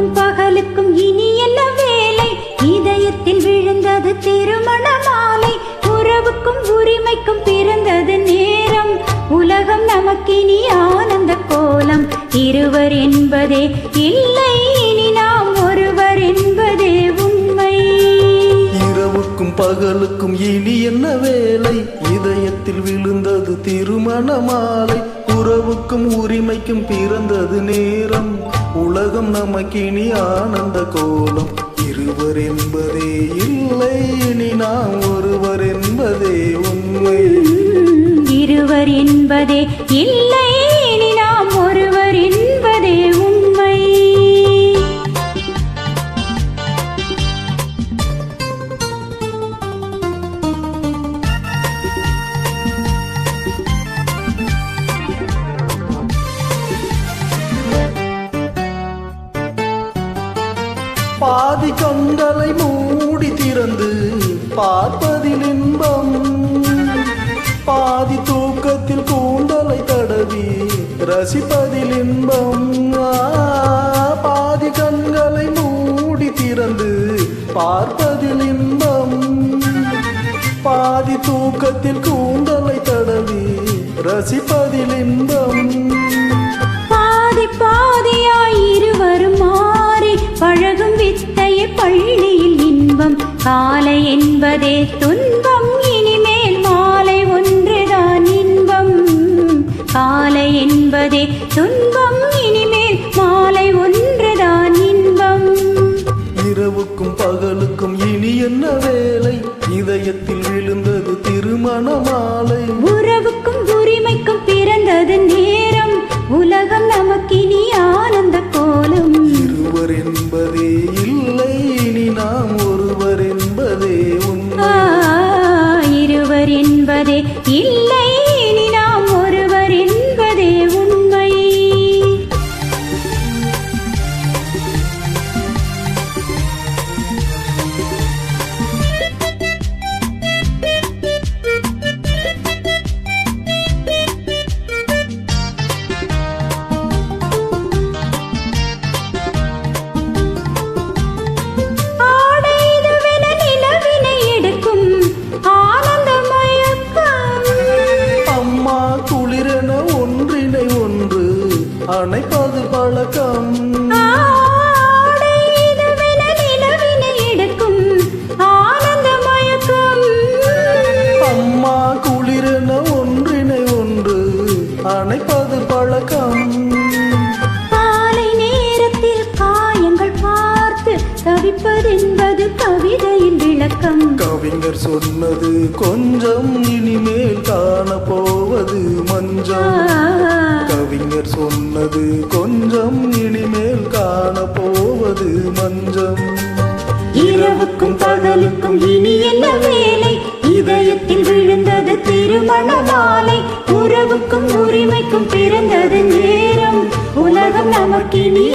இரவுக்கும் பகலுக்கும் இனி என்ன வேலை? இதயத்தில் விழுந்தது திருமண மாலை. உறவுக்கும் உரிமைக்கும் பிறந்தது நேரம். உலகம் நமக்கினி ஆனந்த கோலம். இருவர் என்பதே இல்லை, இனி நாம் ஒருவர் என்பதே உண்மை. இரவுக்கும் பகலுக்கும் இனி என்ன வேலை? இதயத்தில் விழுந்தது திருமண மாலை. உறவுக்கும் உரிமைக்கும் பிறந்தது நேரம். உலகம் நமக்கினி ஆனந்த கோலம். இருவர் என்பதே இல்லை, இனி நாம் ஒருவர் என்பதே உண்மை. இருவர் என்பதே இல்லை, இனி நாம் ஒருவர் என்பதே உண்மை. பாதி கண்களை மூடி திறந்து பார்ப்பதில் இன்பம். பாதி தூக்கத்தில் கூந்தலை தடவி ரசிப்பதில் இன்பம். பாதி கண்களை மூடி திறந்து பார்ப்பதில் இன்பம். பாதி தூக்கத்தில் கூந்தலை தடவி ரசிப்பதில் இன்பம். பாதி பாதியாய் இருவரும் மாறி பழகும் வித்தையை பள்ளியில் இன்பம். காலை என்பதே துன்பம், இனிமேல் மாலை ஒன்றுதான் இன்பம். காலை என்பதே துன்பம், இனிமேல் மாலை ஒன்றுதான் இன்பம். இரவுக்கும் பகலுக்கும் இனி என்ன வேலை? இதயத்தில் விழுந்தது திருமண மாலை. உறவுக்கும் உரிமைக்கும் பிறந்தது நேரம். உலகம் நமக்கினி ஆனந்த கோலம். இருவர் என்பதே இல்லை, இனி நாம் ஒருவர் என்பதே உண்மை. இருவர் என்பதே இல்லை, இனி நாம் ஒருவர் என்பதே உண்மை. அணைப்பது பழக்கம். அம்மா குளிரென ஒன்றினை ஒன்று அணைப்பது பழக்கம். காலை நேரத்தில் காயங்கள் பார்த்து தவிப்பதென்பது கவிதையின் விளக்கம். கவிஞர் சொன்னது கொஞ்சம், இனிமேல் காணப்போவது மஞ்சம். கவிஞர் சொன்னது கொஞ்சம், இனிமேல் காணப்போவது மஞ்சம். இரவுக்கும் பகலுக்கும் இனி என்ன வேலை? இதயத்தில் விழுந்தது திருமண மாலை. உறவுக்கும் உரிமைக்கும் பிறந்தது நேரம். உலகம் நமக்கினி